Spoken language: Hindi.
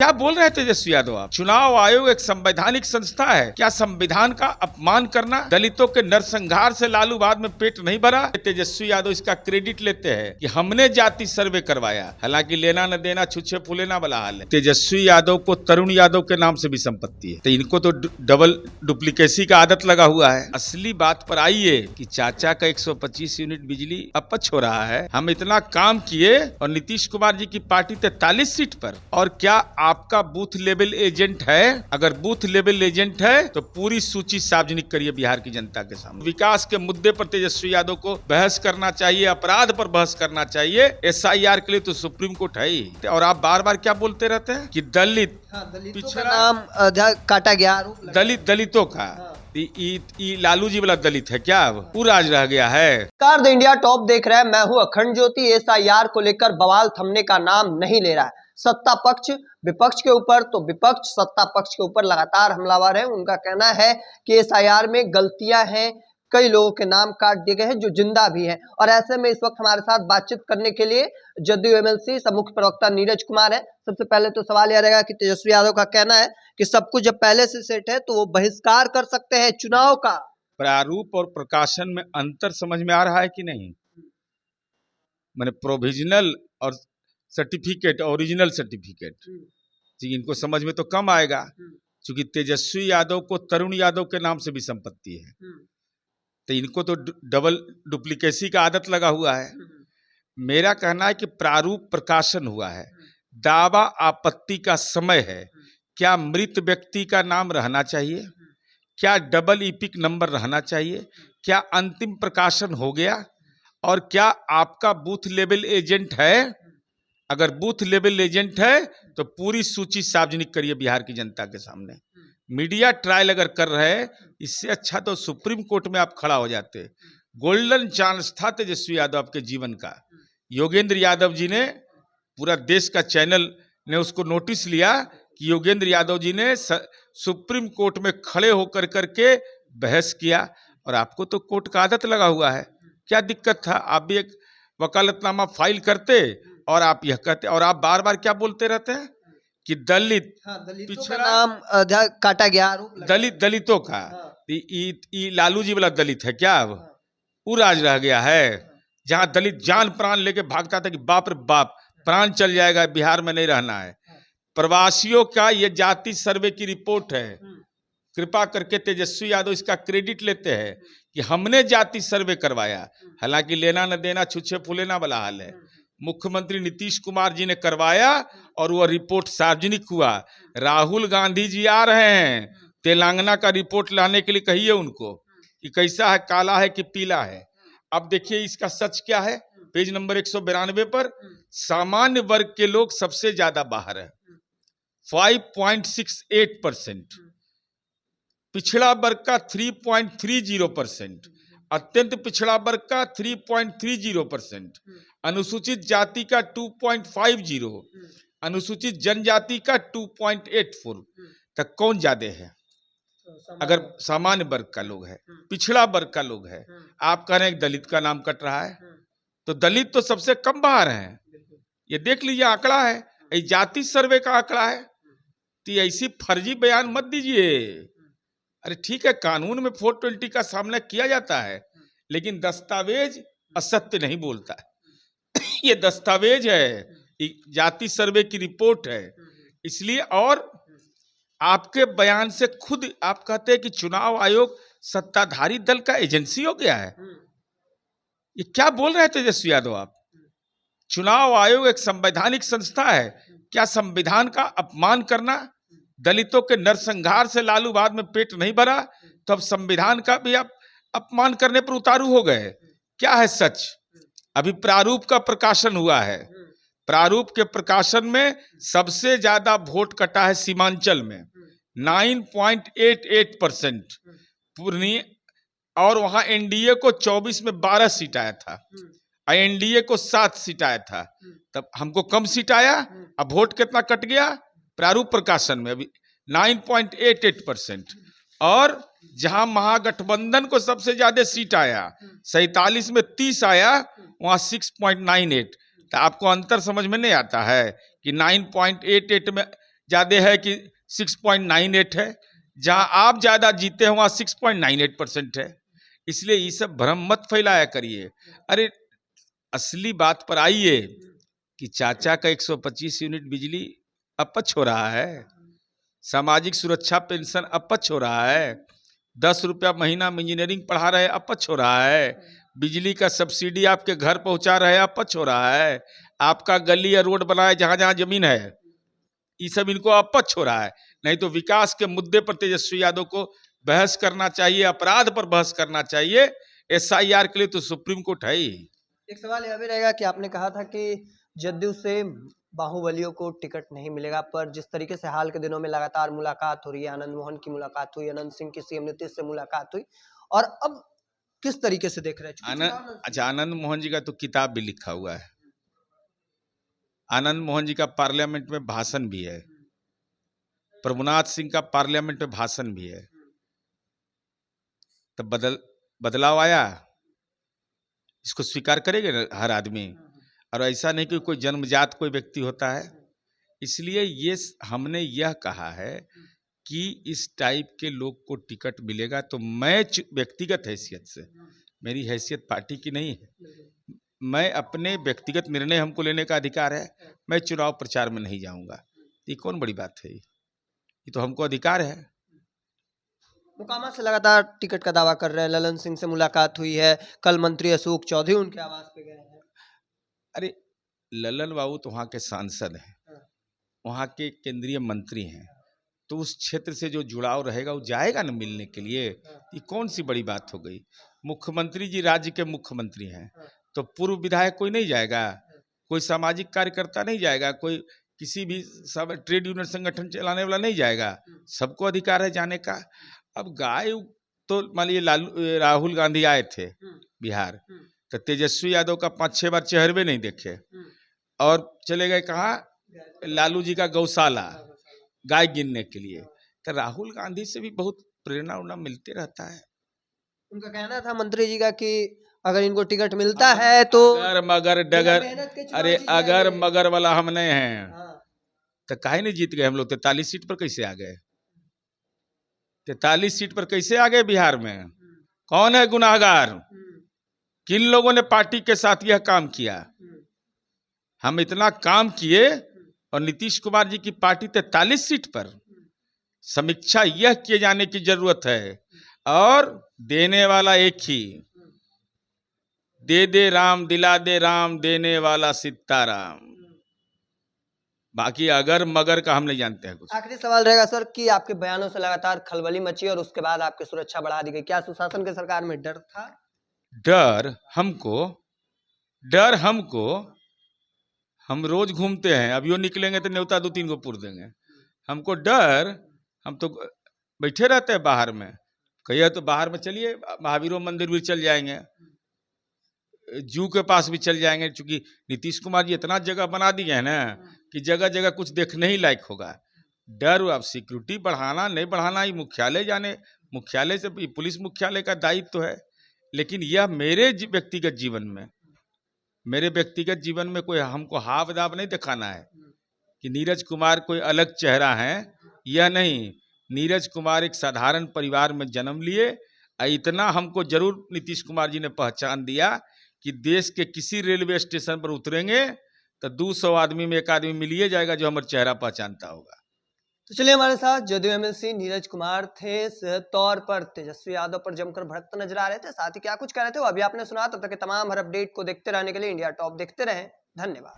क्या बोल रहे हैं तेजस्वी यादव आप? चुनाव आयोग एक संवैधानिक संस्था है, क्या संविधान का अपमान करना? दलितों के नरसंहार से लालूवाद में पेट नहीं भरा? तेजस्वी यादव इसका क्रेडिट लेते हैं कि हमने जाति सर्वे करवाया, हालांकि लेना न देना छुछे फूलेना वाला हाल है। तेजस्वी यादव को तरुण यादव के नाम से भी संपत्ति है, तो इनको तो डबल डुप्लीकेसी का आदत लगा हुआ है। असली बात पर आइए कि चाचा का 125 यूनिट बिजली अपच हो रहा है। हम इतना काम किए और नीतीश कुमार जी की पार्टी 43 सीट पर, और क्या आपका बूथ लेवल एजेंट है? अगर बूथ लेवल एजेंट है तो पूरी सूची सार्वजनिक करिए बिहार की जनता के सामने। विकास के मुद्दे पर तेजस्वी यादव को बहस करना चाहिए, अपराध पर बहस करना चाहिए। एसआईआर के लिए तो सुप्रीम कोर्ट है ही। और आप बार बार क्या बोलते रहते हैं कि दलित, दलितों का नाम काटा गया, दलितों का लालू जी वाला दलित है क्या? अब पूरा आज रह गया है। द इंडिया टॉप देख रहे हैं, मैं हूं अखंड ज्योति। एसआईआर को लेकर बवाल थमने का नाम नहीं ले रहा है। सत्ता पक्ष विपक्ष के ऊपर तो विपक्ष सत्ता पक्ष के ऊपर लगातार हमलावर है। उनका कहना है कि एसआईआर में गलतियां हैं, कई लोगों के नाम काट दिए गए हैं जो जिंदा भी हैं। और ऐसे में इस वक्त हमारे साथ बातचीत करने के लिए जदयू एमएलसी मुख्य प्रवक्ता नीरज कुमार है। सबसे पहले तो सवाल यह रहेगा कि तेजस्वी यादव का कहना है कि सब कुछ जब पहले से सेट है तो वो बहिष्कार कर सकते हैं चुनाव का। प्रारूप और प्रकाशन में अंतर समझ में आ रहा है कि नहीं? मैंने प्रोविजनल और सर्टिफिकेट, ओरिजिनल सर्टिफिकेट, इनको समझ में तो कम आएगा, क्योंकि तेजस्वी यादव को तरुण यादव के नाम से भी संपत्ति है, तो इनको तो डबल डुप्लीकेसी का आदत लगा हुआ है। मेरा कहना है कि प्रारूप प्रकाशन हुआ है, दावा आपत्ति का समय है। क्या मृत व्यक्ति का नाम रहना चाहिए? क्या डबल ईपिक नंबर रहना चाहिए? क्या अंतिम प्रकाशन हो गया? और क्या आपका बूथ लेवल एजेंट है? अगर बूथ लेवल एजेंट है तो पूरी सूची सार्वजनिक करिए बिहार की जनता के सामने। मीडिया ट्रायल अगर कर रहे हैं, इससे अच्छा तो सुप्रीम कोर्ट में आप खड़ा हो जाते। गोल्डन चांस था तेजस्वी यादव आपके जीवन का। योगेंद्र यादव जी ने, पूरा देश का चैनल ने उसको नोटिस लिया कि योगेंद्र यादव जी ने सुप्रीम कोर्ट में खड़े होकर करके बहस किया, और आपको तो कोर्ट का आदत लगा हुआ है। क्या दिक्कत था? आप भी एक वकालतनामा फाइल करते और आप यह कहते, और आप बार बार क्या बोलते रहते हैं कि दलितों का नाम काटा गया, दलितों का लालू जी वाला दलित है क्या? अब पूरा आज रह गया है। जहां दलित जान प्राण लेके भागता था कि बाप रे बाप प्राण चल जाएगा, बिहार में नहीं रहना है। प्रवासियों का ये जाति सर्वे की रिपोर्ट है, कृपा करके तेजस्वी यादव इसका क्रेडिट लेते हैं कि हमने जाति सर्वे करवाया, हालांकि लेना न देना छुछे फूलेना वाला हाल है। मुख्यमंत्री नीतीश कुमार जी ने करवाया और वह रिपोर्ट सार्वजनिक हुआ। राहुल गांधी जी आ रहे हैं तेलंगाना का रिपोर्ट लाने के लिए, कहिए उनको कि कैसा है, काला है कि पीला है। अब देखिए इसका सच क्या है। पेज नंबर 192 पर सामान्य वर्ग के लोग सबसे ज्यादा बाहर है, 5.68%, पिछड़ा वर्ग का 3.30%, अत्यंत पिछड़ा वर्ग का 3.30%, अनुसूचित जाति का 2.50, अनुसूचित जनजाति का 2.84। तक कौन ज्यादा है? अगर सामान्य वर्ग का लोग है, पिछड़ा वर्ग का लोग है, आप कह रहे हैं दलित का नाम कट रहा है, तो दलित तो सबसे कम बाहर है। ये देख लीजिए आंकड़ा है, ये जाति सर्वे का आंकड़ा है। तो ऐसी फर्जी बयान मत दीजिए। अरे ठीक है, कानून में 420 का सामना किया जाता है, लेकिन दस्तावेज असत्य नहीं बोलता है। ये दस्तावेज है, जाति सर्वे की रिपोर्ट है, इसलिए। और आपके बयान से खुद आप कहते हैं कि चुनाव आयोग सत्ताधारी दल का एजेंसी हो गया है। ये क्या बोल रहे हैं तेजस्वी यादव आप? चुनाव आयोग एक संवैधानिक संस्था है, क्या संविधान का अपमान करना? दलितों के नरसंहार से लालूवाद में पेट नहीं भरा, तो अब संविधान का भी आप अपमान करने पर उतारू हो गए। क्या है सच? अभी प्रारूप का प्रकाशन हुआ है। प्रारूप के प्रकाशन में सबसे ज्यादा वोट कटा है सीमांचल में, 9.88%। पूर्णिया और वहां एनडीए को 24 में 12 सीट आया था, एनडीए को 7 सीट आया था। तब हमको कम सीट आया। अब वोट कितना कट गया प्रारूप प्रकाशन में? अभी 9.88%। और जहां महागठबंधन को सबसे ज्यादा सीट आया, 47 में 30 आया, वहां 6.98। तो आपको अंतर समझ में नहीं आता है कि 9.88 में ज्यादा है कि 6.98 है, जहां आप ज्यादा जीते हैं वहां 6.98% है। इसलिए ये सब भ्रम मत फैलाया करिए। अरे असली बात पर आइए कि चाचा का 125 यूनिट बिजली अपच हो रहा है, सामाजिक सुरक्षा पेंशन अपच हो रहा है, 10 रुपया महीना में इंजीनियरिंग पढ़ा रहे अपच हो रहा है, बिजली का सब्सिडी आपके घर पहुंचा रहे अपच हो रहा है, आपका गली या रोड बनाए जहां जहां जमीन है, ये सब इनको अपच हो रहा है। नहीं तो विकास के मुद्दे पर तेजस्वी यादव को बहस करना चाहिए, अपराध पर बहस करना चाहिए। SIR के लिए तो सुप्रीम कोर्ट है ही। एक सवाल यह भी रहेगा कि आपने कहा था कि जदयू से बाहुबलियों को टिकट नहीं मिलेगा, पर जिस तरीके से हाल के दिनों में लगातार मुलाकात हो रही है, आनंद मोहन की मुलाकात हुई, अनंत सिंह की CM नीतीश से मुलाकात हुई, और अब किस तरीके से देख रहे हैं? अच्छा, आनंद मोहन जी का तो किताब भी लिखा हुआ है, आनंद मोहन जी का पार्लियामेंट में भाषण भी है, प्रभुनाथ सिंह का पार्लियामेंट में भाषण भी है। तब बदलाव आया, इसको स्वीकार करेंगे ना हर आदमी। और ऐसा नहीं कि कोई जन्मजात कोई व्यक्ति होता है। इसलिए ये हमने यह कहा है कि इस टाइप के लोग को टिकट मिलेगा तो मैं व्यक्तिगत हैसियत से, मेरी हैसियत पार्टी की नहीं है, मैं अपने व्यक्तिगत निर्णय हमको लेने का अधिकार है, मैं चुनाव प्रचार में नहीं जाऊंगा। ये कौन बड़ी बात है? ये तो हमको अधिकार है। मोकामा से लगातार टिकट का दावा कर रहे हैं, ललन सिंह से मुलाकात हुई है, कल मंत्री अशोक चौधरी उनके आवास पे गए हैं। अरे ललन बाबू तो वहाँ के सांसद हैं, वहाँ के केंद्रीय मंत्री हैं, तो उस क्षेत्र से जो जुड़ाव रहेगा वो जाएगा ना मिलने के लिए। ये कौन सी बड़ी बात हो गई? मुख्यमंत्री जी राज्य के मुख्यमंत्री हैं, तो पूर्व विधायक कोई नहीं जाएगा, कोई सामाजिक कार्यकर्ता नहीं जाएगा, कोई किसी भी सब ट्रेड यूनियन संगठन चलाने वाला नहीं जाएगा, सबको अधिकार है जाने का। अब गाय तो मान लीजिए राहुल गांधी आए थे बिहार, तो तेजस्वी यादव का 5-6 बार चेहरे नहीं देखे और चले गए कहाँ? लालू जी का गौशाला गाय गिनने के लिए। तो राहुल गांधी से भी बहुत प्रेरणा उन्ना मिलते रहता है। उनका कहना था मंत्री जी का कि अगर इनको टिकट मिलता है तो अगर मगर डगर, अरे अगर मगर वाला हम नहीं हैं तो काहे नहीं जीत गए हम लोग? 43 सीट पर कैसे आ गए? 43 सीट पर कैसे आ गए बिहार में? कौन है गुनाहगार? किन लोगों ने पार्टी के साथ यह काम किया? हम इतना काम किए और नीतीश कुमार जी की पार्टी 43 सीट पर। समीक्षा यह किए जाने की जरूरत है, और देने वाला एक ही, दे दे राम दिला दे राम, देने वाला सीताराम। बाकी अगर मगर का हम नहीं जानते हैं कुछ। आखिरी सवाल रहेगा सर कि आपके बयानों से लगातार खलबली मची और उसके बाद आपकी सुरक्षा बढ़ा दी गई, क्या सुशासन की सरकार में डर था? डर हमको हम रोज घूमते हैं, अभियो निकलेंगे तो न्योता 2-3 को पुर देंगे। हमको डर, हम तो बैठे रहते हैं बाहर में, कहिए तो बाहर में चलिए महावीरों मंदिर भी चल जाएंगे, जू के पास भी चल जाएंगे, क्योंकि नीतीश कुमार जी इतना जगह बना दिए हैं ना कि जगह जगह कुछ देखने ही लायक होगा। डर, अब सिक्योरिटी बढ़ाना नहीं बढ़ाना ही मुख्यालय जाने, मुख्यालय से पुलिस मुख्यालय का दायित्व है। लेकिन यह मेरे व्यक्तिगत जीवन में कोई हमको हाव दाव नहीं दिखाना है कि नीरज कुमार कोई अलग चेहरा है, यह नहीं। नीरज कुमार एक साधारण परिवार में जन्म लिए। इतना हमको जरूर नीतीश कुमार जी ने पहचान दिया कि देश के किसी रेलवे स्टेशन पर उतरेंगे तो 200 आदमी में एक आदमी मिलिए जाएगा जो हमारा चेहरा पहचानता होगा। तो चलिए, हमारे साथ जदयू MLC नीरज कुमार थे। सेहत तौर पर तेजस्वी यादव पर जमकर भड़कते नजर आ रहे थे, साथ ही क्या कुछ कह रहे थे वो अभी आपने सुना। तब तक के तमाम हर अपडेट को देखते रहने के लिए इंडिया टॉप देखते रहें। धन्यवाद।